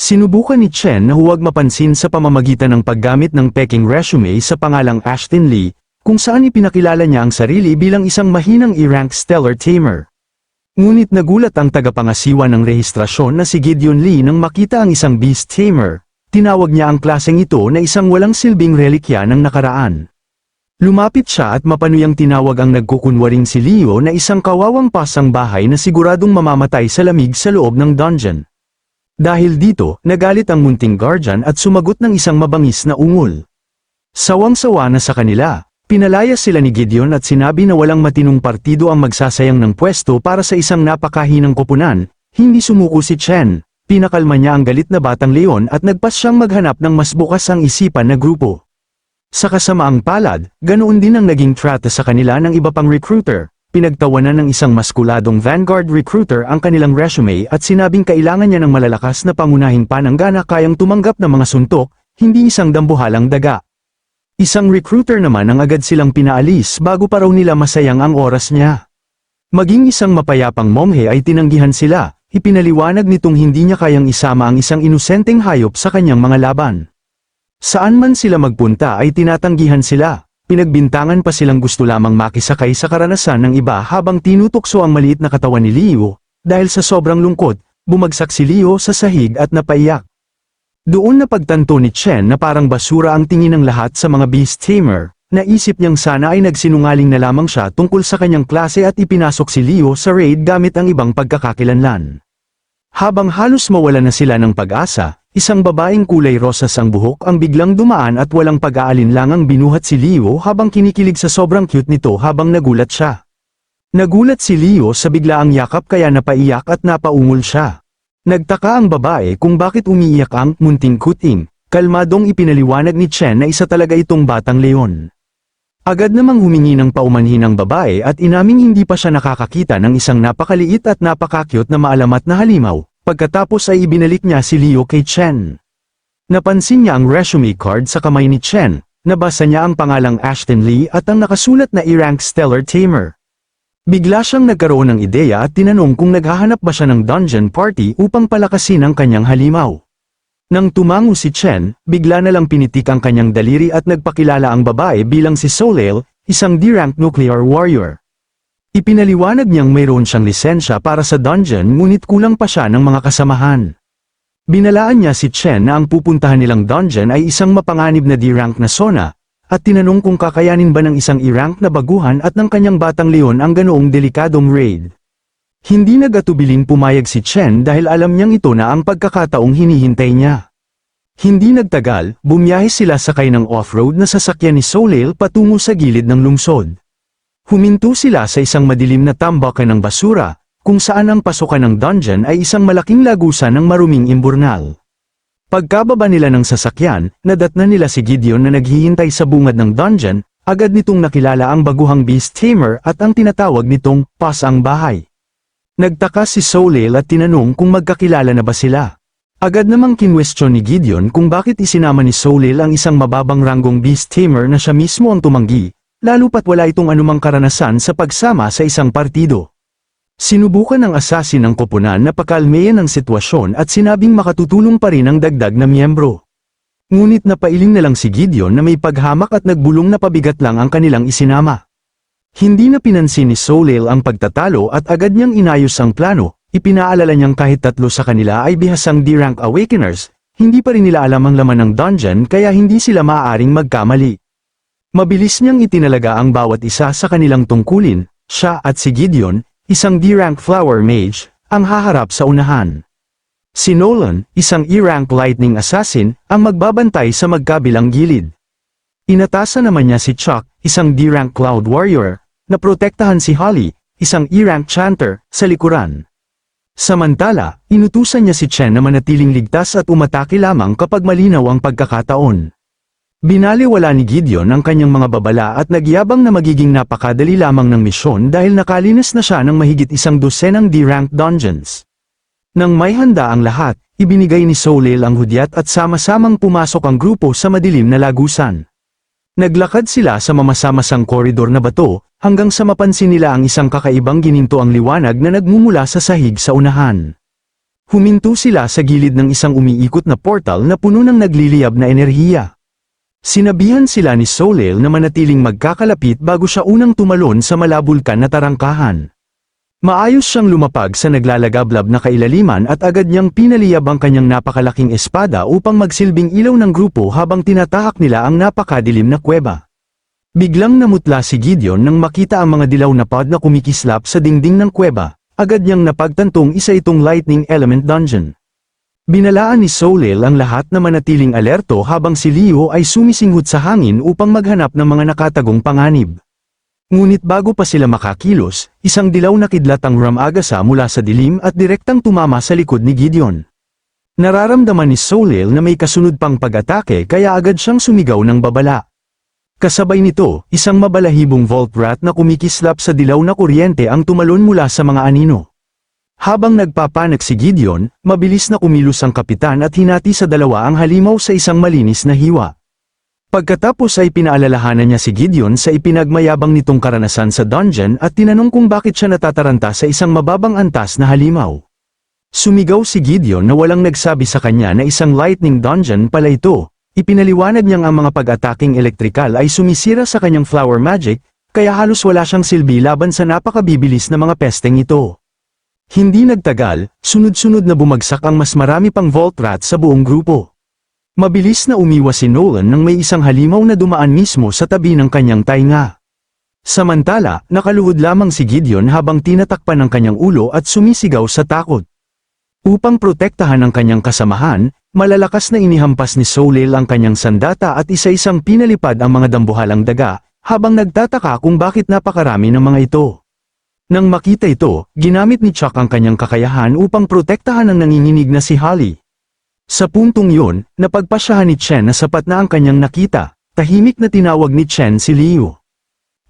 Sinubukan ni Chen na huwag mapansin sa pamamagitan ng paggamit ng peking resume sa pangalang Ashton Lee, kung saan ipinakilala niya ang sarili bilang isang mahinang E-rank stellar tamer. Ngunit nagulat ang tagapangasiwa ng rehistrasyon na si Gideon Lee nang makita ang isang beast tamer. Tinawag niya ang klaseng ito na isang walang silbing relikya ng nakaraan. Lumapit siya at mapanuyang tinawag ang nagkukunwaring si Leo na isang kawawang pasang bahay na siguradong mamamatay sa lamig sa loob ng dungeon. Dahil dito, nagalit ang munting guardian at sumagot ng isang mabangis na ungol. Sawang-sawa na sa kanila, pinalaya sila ni Gideon at sinabi na walang matinong partido ang magsasayang ng pwesto para sa isang napakahinang koponan. Hindi sumuko si Chen. Pinakalma niya ang galit na batang leon at nagpas siyang maghanap ng mas bukas ang isipan na grupo. Sa kasamaang palad, ganoon din ang naging trata sa kanila ng iba pang recruiter. Pinagtawanan ng isang maskuladong Vanguard recruiter ang kanilang resume at sinabing kailangan niya ng malalakas na pangunahing pananggana kayang tumanggap ng mga suntok, hindi isang dambuhalang daga. Isang recruiter naman ang agad silang pinaalis bago pa raw nila masayang ang oras niya. Maging isang mapayapang monghe ay tinanggihan sila. Ipinaliwanag nitong hindi niya kayang isama ang isang inosenteng hayop sa kanyang mga laban. Saan man sila magpunta ay tinatanggihan sila. Pinagbintangan pa silang gusto lamang makisakay sa karanasan ng iba habang tinutokso ang maliit na katawan ni Leo. Dahil sa sobrang lungkot, bumagsak si Leo sa sahig at napaiyak. Doon napagtanto ni Chen na parang basura ang tingin ng lahat sa mga beast tamer. Naisip niyang sana ay nagsinungaling na lamang siya tungkol sa kanyang klase at ipinasok si Leo sa raid gamit ang ibang pagkakakilanlan. Habang halos mawala na sila ng pag-asa, isang babaeng kulay rosas ang buhok ang biglang dumaan at walang pag-aalinlangang binuhat si Leo habang kinikilig sa sobrang cute nito habang nagulat siya. Nagulat si Leo sa biglaang yakap kaya napaiyak at napaungol siya. Nagtaka ang babae kung bakit umiiyak ang munting kuting. Kalmadong ipinaliwanag ni Chen na isa talaga itong batang leon. Agad namang humingi ng paumanhin ang babae at inaming hindi pa siya nakakakita ng isang napakaliit at napakakyut na maalamat na halimaw, pagkatapos ay ibinalik niya si Leo kay Chen. Napansin niya ang resume card sa kamay ni Chen, nabasa niya ang pangalang Ashton Lee at ang nakasulat na E-rank stellar tamer. Bigla siyang nagkaroon ng ideya at tinanong kung naghahanap ba siya ng dungeon party upang palakasin ang kanyang halimaw. Nang tumango si Chen, bigla na lang pinitik ang kanyang daliri at nagpakilala ang babae bilang si Solale, isang D-rank nuclear warrior. Ipinaliwanag niyang mayroon siyang lisensya para sa dungeon ngunit kulang pa siya ng mga kasamahan. Binalaan niya si Chen na ang pupuntahan nilang dungeon ay isang mapanganib na D-rank na zona, at tinanong kung kakayanin ba ng isang E-rank na baguhan at ng kanyang batang leon ang ganoong delikadong raid. Hindi nagatubiling pumayag si Chen dahil alam niyang ito na ang pagkakataong hinihintay niya. Hindi nagtagal, bumiyahe sila sakay ng off-road na sasakyan ni Solale patungo sa gilid ng lungsod. Huminto sila sa isang madilim na tambakan ng basura, kung saan ang pasukan ng dungeon ay isang malaking lagusan ng maruming imburnal. Pagkababa nila ng sasakyan, nadatnan nila si Gideon na naghihintay sa bungad ng dungeon, agad nitong nakilala ang baguhang beast tamer at ang tinatawag nitong pasang bahay. Nagtaka si Solale at tinanong kung magkakilala na ba sila. Agad namang kinwestiyon ni Gideon kung bakit isinama ni Solale ang isang mababang ranggong beast tamer na siya mismo ang tumanggi, lalo pat wala itong anumang karanasan sa pagsama sa isang partido. Sinubukan ng assassin ng koponan na pakalmeyan ang sitwasyon at sinabing makatutulong pa rin ang dagdag na miyembro. Ngunit napailing na lang si Gideon na may paghamak at nagbulong na pabigat lang ang kanilang isinama. Hindi na pinansin ni Solale ang pagtatalo at agad niyang inayos ang plano. Ipinaalala niyang kahit tatlo sa kanila ay bihasang D-rank awakeners, hindi pa rin nila alam ang laman ng dungeon kaya hindi sila maaaring magkamali. Mabilis niyang itinalaga ang bawat isa sa kanilang tungkulin, siya at si Gideon, isang D-rank flower mage, ang haharap sa unahan. Si Nolan, isang E-rank lightning assassin, ang magbabantay sa magkabilang gilid. Inatasan naman niya si Chuck, isang D-rank cloud warrior, na protektahan si Holly, isang E-rank chanter, sa likuran. Samantala, inutusan niya si Chen na manatiling ligtas at umatake lamang kapag malinaw ang pagkakataon. Binaliwala ni Gideon ang kanyang mga babala at nagyabang na magiging napakadali lamang ng misyon dahil nakalinis na siya ng mahigit 100 D-rank dungeons. Nang may handa ang lahat, ibinigay ni Solale ang hudyat at sama-samang pumasok ang grupo sa madilim na lagusan. Naglakad sila sa mamasa-masang koridor na bato, hanggang sa mapansin nila ang isang kakaibang gininto ang liwanag na nagmumula sa sahig sa unahan. Huminto sila sa gilid ng isang umiikot na portal na puno ng nagliliyab na enerhiya. Sinabihan sila ni Soleil na manatiling magkakalapit bago siya unang tumalon sa malabulkan na tarangkahan. Maayos siyang lumapag sa naglalagablab na kailaliman at agad niyang pinaliyab ang kanyang napakalaking espada upang magsilbing ilaw ng grupo habang tinatahak nila ang napakadilim na kuweba. Biglang namutla si Gideon nang makita ang mga dilaw na pod na kumikislap sa dingding ng kuweba. Agad niyang napagtantong isa itong lightning element dungeon. Binalaan ni Soleil ang lahat na manatiling alerto habang si Leo ay sumisinghot sa hangin upang maghanap ng mga nakatagong panganib. Ngunit bago pa sila makakilos, isang dilaw na kidlat ang rumagasa mula sa dilim at direktang tumama sa likod ni Gideon. Nararamdaman ni Soleil na may kasunod pang pag-atake kaya agad siyang sumigaw ng babala. Kasabay nito, isang mabalahibong Volt Rat na kumikislap sa dilaw na kuryente ang tumalon mula sa mga anino. Habang nagpapanak si Gideon, mabilis na kumilos ang kapitan at hinati sa dalawa ang halimaw sa isang malinis na hiwa. Pagkatapos ay pinaalalahanan niya si Gideon sa ipinagmayabang nitong karanasan sa dungeon at tinanong kung bakit siya natataranta sa isang mababang antas na halimaw. Sumigaw si Gideon na walang nagsabi sa kanya na isang lightning dungeon pala ito. Ipinaliwanag niyang ang mga pag-ataking elektrikal ay sumisira sa kanyang flower magic, kaya halos wala siyang silbi laban sa napakabibilis na mga pesteng ito. Hindi nagtagal, sunod-sunod na bumagsak ang mas marami pang Volt Rat sa buong grupo. Mabilis na umiwas si Nolan nang may isang halimaw na dumaan mismo sa tabi ng kanyang tainga. Samantala, nakaluhod lamang si Gideon habang tinatakpan ng kanyang ulo at sumisigaw sa takot. Upang protektahan ang kanyang kasamahan, malalakas na inihampas ni Soleil ang kanyang sandata at isa-isang pinalipad ang mga dambuhalang daga, habang nagtataka kung bakit napakarami ng mga ito. Nang makita ito, ginamit ni Chuck ang kanyang kakayahan upang protektahan ang nanginginig na si Holly. Sa puntong yun, napagpasyahan ni Chen na sapat na ang kanyang nakita, tahimik na tinawag ni Chen si Leo.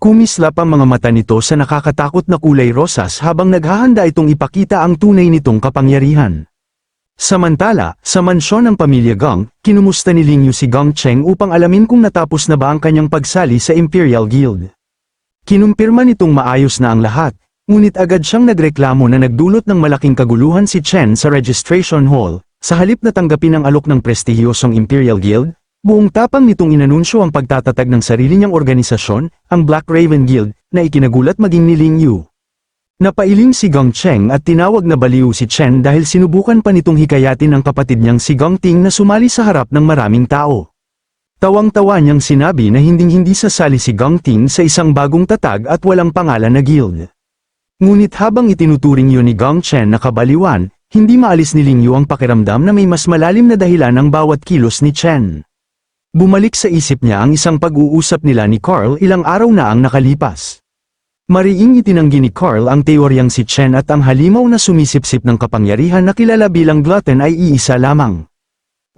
Kumislap ang mga mata nito sa nakakatakot na kulay rosas habang naghahanda itong ipakita ang tunay nitong kapangyarihan. Samantala, sa mansyon ng pamilya Gong, kinumusta ni Lingyu si Gong Cheng upang alamin kung natapos na ba ang kanyang pagsali sa Imperial Guild. Kinumpirma nitong maayos na ang lahat, ngunit agad siyang nagreklamo na nagdulot ng malaking kaguluhan si Chen sa registration hall. Sa halip na tanggapin ang alok ng prestihiyosong Imperial Guild, buong tapang nitong inanunsyo ang pagtatatag ng sarili niyang organisasyon, ang Black Raven Guild, na ikinagulat maging ni Lingyu. Napailing si Gong Cheng at tinawag na baliw si Chen dahil sinubukan pa nitong hikayatin ang kapatid niyang si Gong Ting na sumali sa harap ng maraming tao. Tawang-tawa niyang sinabi na hinding-hindi sasali si Gong Ting sa isang bagong tatag at walang pangalan na guild. Ngunit habang itinuturing yun ni Gong Chen na kabaliwan, hindi maalis ni Lingyu ang pakiramdam na may mas malalim na dahilan ang bawat kilos ni Chen. Bumalik sa isip niya ang isang pag-uusap nila ni Carl ilang araw na ang nakalipas. Mariing itinanggi ni Carl ang teoryang si Chen at ang halimaw na sumisipsip ng kapangyarihan na kilala bilang glutton ay iisa lamang.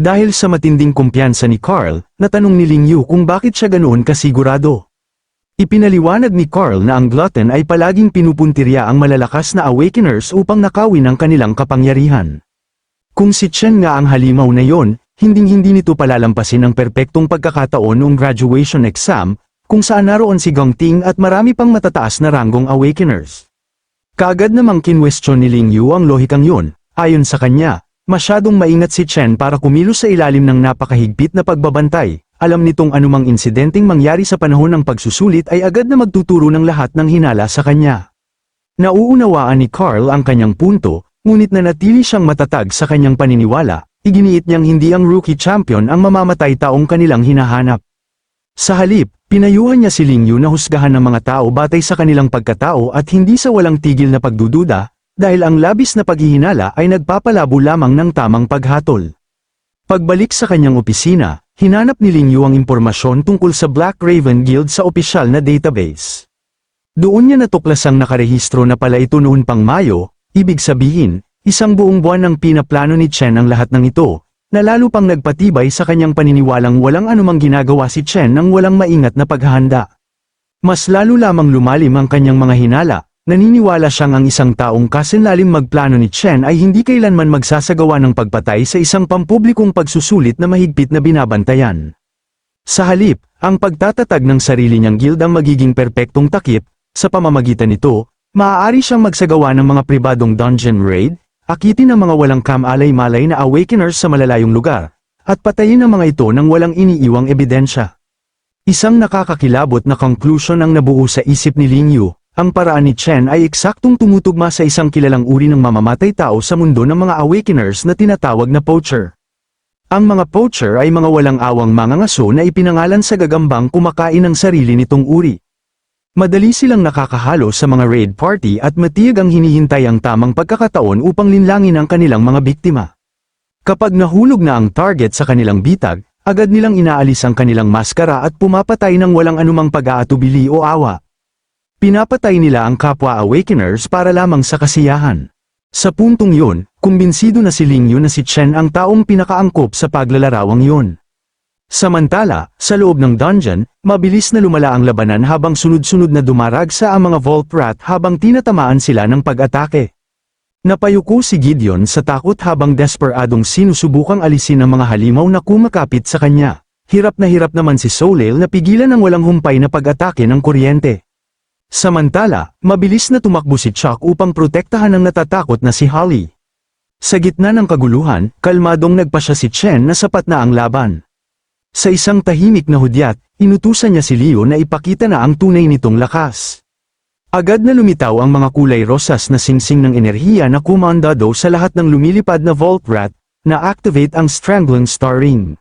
Dahil sa matinding kumpiyansa ni Carl, natanong ni Lingyu kung bakit siya ganoon kasigurado. Ipinaliwanag ni Carl na ang glutton ay palaging pinupuntirya ang malalakas na awakeners upang nakawin ang kanilang kapangyarihan. Kung si Chen nga ang halimaw na yon, hinding-hindi nito palalampasin ang perpektong pagkakataon noong graduation exam, kung saan naroon si Gong Ting at marami pang matataas na ranggong awakeners. Kaagad namang kinwestiyon ni Lingyu ang lohikang yun. Ayon sa kanya, masyadong maingat si Chen para kumilos sa ilalim ng napakahigpit na pagbabantay. Alam nitong anumang insidenteng mangyari sa panahon ng pagsusulit ay agad na magtuturo ng lahat ng hinala sa kanya. Nauunawaan ni Carl ang kanyang punto, ngunit nanatili siyang matatag sa kanyang paniniwala. Iginiit niyang hindi ang rookie champion ang mamamatay taong kanilang hinahanap. Sa halip, pinayuhan niya si Lingyu na husgahan ng mga tao batay sa kanilang pagkatao at hindi sa walang tigil na pagdududa, dahil ang labis na paghihinala ay nagpapalabo lamang ng tamang paghatol. Pagbalik sa kanyang opisina, hinanap ni Lingyu ang impormasyon tungkol sa Black Raven Guild sa opisyal na database. Doon niya natuklasang nakarehistro na pala ito noon pang Mayo, ibig sabihin, isang buong buwan ng pinaplano ni Chen ang lahat ng ito, na lalo pang nagpatibay sa kanyang paniniwalang walang anumang ginagawa si Chen nang walang maingat na paghahanda. Mas lalo lamang lumalim ang kanyang mga hinala, naniniwala siyang ang isang taong kasinlalim magplano ni Chen ay hindi kailanman magsasagawa ng pagpatay sa isang pampublikong pagsusulit na mahigpit na binabantayan. Sa halip, ang pagtatatag ng sarili niyang guild ang magiging perpektong takip, sa pamamagitan nito, maaari siyang magsagawa ng mga pribadong dungeon raid, akitin ang mga walang kamalay-malay na Awakeners sa malalayong lugar, at patayin ang mga ito nang walang iniiwang ebidensya. Isang nakakakilabot na conclusion ang nabuo sa isip ni Ling Yu. Ang paraan ni Chen ay eksaktong tumutugma sa isang kilalang uri ng mamamatay tao sa mundo ng mga Awakeners na tinatawag na poacher. Ang mga poacher ay mga walang awang mangangaso na ipinangalan sa gagambang kumakain ng sarili nitong uri. Madali silang nakakahalo sa mga raid party at matiyag ang hinihintay ang tamang pagkakataon upang linlangin ang kanilang mga biktima. Kapag nahulog na ang target sa kanilang bitag, agad nilang inaalis ang kanilang maskara at pumapatay ng walang anumang pag-aatubili o awa. Pinapatay nila ang kapwa Awakeners para lamang sa kasiyahan. Sa puntong yun, kumbinsido na si Ling Yu na si Chen ang taong pinakaangkop sa paglalarawang yun. Samantala, sa loob ng dungeon, mabilis na lumala ang labanan habang sunod-sunod na dumaragsa ang mga Vault Rat habang tinatamaan sila ng pag-atake. Napayuko si Gideon sa takot habang desperadong sinusubukang alisin ang mga halimaw na kumakapit sa kanya. Hirap naman si Soleil na pigilan ang walang humpay na pag-atake ng kuryente. Samantala, mabilis na tumakbo si Chuck upang protektahan ang natatakot na si Holly. Sa gitna ng kaguluhan, kalmadong nagpasya si Chen na sapat na ang laban. Sa isang tahimik na hudyat, inutusan niya si Leo na ipakita na ang tunay nitong lakas. Agad na lumitaw ang mga kulay rosas na singsing ng enerhiya na kumandado sa lahat ng lumilipad na Vault Rat, na activate ang Strangling Star Ring.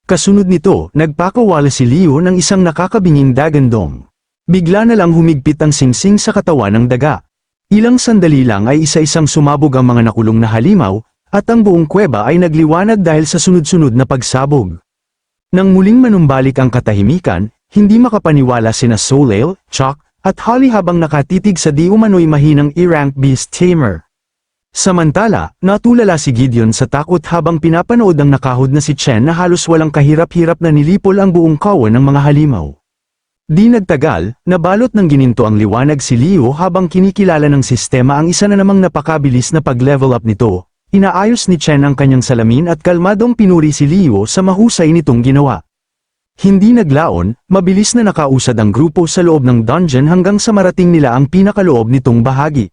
Kasunod nito, nagpakawala si Leo ng isang nakakabinging dagandong. Bigla na lang humigpit ang singsing sa katawan ng daga. Ilang sandali lang ay isa-isang sumabog ang mga nakulong na halimaw, at ang buong kuweba ay nagliwanag dahil sa sunod-sunod na pagsabog. Nang muling manumbalik ang katahimikan, hindi makapaniwala sina Soleil, Chuck, at Holly habang nakatitig sa di umano'y mahinang E-rank Beast Tamer. Samantala, natulala si Gideon sa takot habang pinapanood ang nakahod na si Chen na halos walang kahirap-hirap na nilipol ang buong kawan ng mga halimaw. Di nagtagal, nabalot ng gininto ang liwanag si Leo habang kinikilala ng sistema ang isa na namang napakabilis na pag-level up nito. Inaayos ni Chen ang kanyang salamin at kalmadong pinuri si Leo sa mahusay nitong ginawa. Hindi naglaon, mabilis na nakausad ang grupo sa loob ng dungeon hanggang sa marating nila ang pinakaloob nitong bahagi.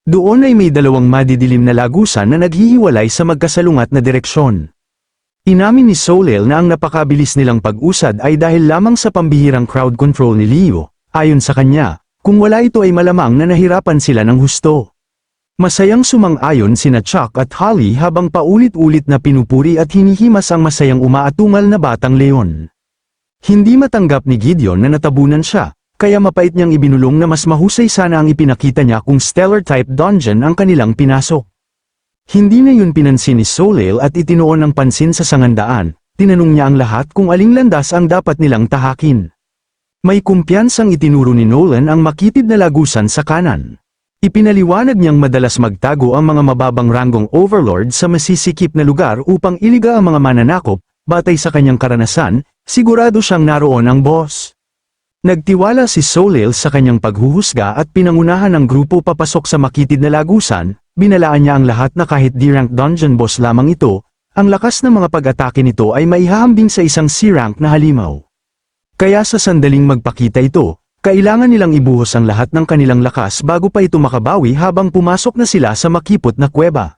Doon ay may dalawang madidilim na lagusan na naghihiwalay sa magkasalungat na direksyon. Inamin ni Soleil na ang napakabilis nilang pag-usad ay dahil lamang sa pambihirang crowd control ni Leo. Ayon sa kanya, kung wala ito ay malamang na nahirapan sila ng husto. Masayang sumang-ayon sina Chuck at Holly habang paulit-ulit na pinupuri at hinihimas ang masayang umaatungal na batang leon. Hindi matanggap ni Gideon na natabunan siya, kaya mapait niyang ibinulong na mas mahusay sana ang ipinakita niya kung Stellar-type dungeon ang kanilang pinasok. Hindi na yun pinansin ni Soleil at itinuon ng pansin sa sangandaan, tinanong niya ang lahat kung aling landas ang dapat nilang tahakin. May kumpiyansang itinuro ni Nolan ang makitid na lagusan sa kanan. Ipinaliwanag niyang madalas magtago ang mga mababang ranggong overlord sa masisikip na lugar upang iliga ang mga mananakop, batay sa kanyang karanasan, sigurado siyang naroon ang boss. Nagtiwala si Soleil sa kanyang paghuhusga at pinangunahan ng grupo papasok sa makitid na lagusan, binalaan niya ang lahat na kahit D-rank dungeon boss lamang ito, ang lakas ng mga pag-atake nito ay maihahambing sa isang C-rank na halimaw. Kaya sa sandaling magpakita ito, kailangan nilang ibuhos ang lahat ng kanilang lakas bago pa ito makabawi habang pumasok na sila sa makipot na kuweba.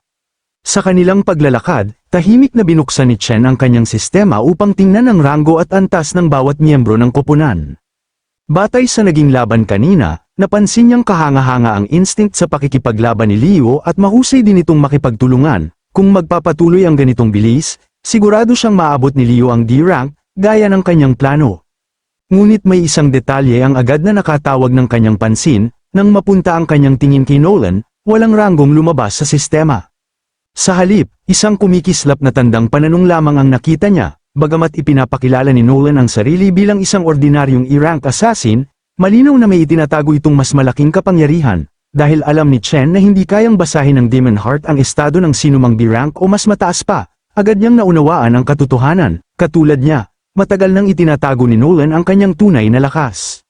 Sa kanilang paglalakad, tahimik na binuksan ni Chen ang kanyang sistema upang tingnan ang ranggo at antas ng bawat miyembro ng koponan. Batay sa naging laban kanina, napansin niyang kahanga-hanga ang instinct sa pakikipaglaban ni Leo at mahusay din itong makipagtulungan. Kung magpapatuloy ang ganitong bilis, sigurado siyang maabot ni Leo ang D-rank, gaya ng kanyang plano. Ngunit may isang detalye ang agad na nakatawag ng kanyang pansin, nang mapunta ang kanyang tingin kay Nolan, walang ranggong lumabas sa sistema. Sa halip, isang kumikislap na tandang pananong lamang ang nakita niya, bagamat ipinapakilala ni Nolan ang sarili bilang isang ordinaryong E-rank assassin, malinaw na may itinatago itong mas malaking kapangyarihan, dahil alam ni Chen na hindi kayang basahin ng Demon Heart ang estado ng sinumang B-rank o mas mataas pa, agad niyang naunawaan ang katotohanan, katulad niya. Matagal nang itinatago ni Nolan ang kanyang tunay na lakas.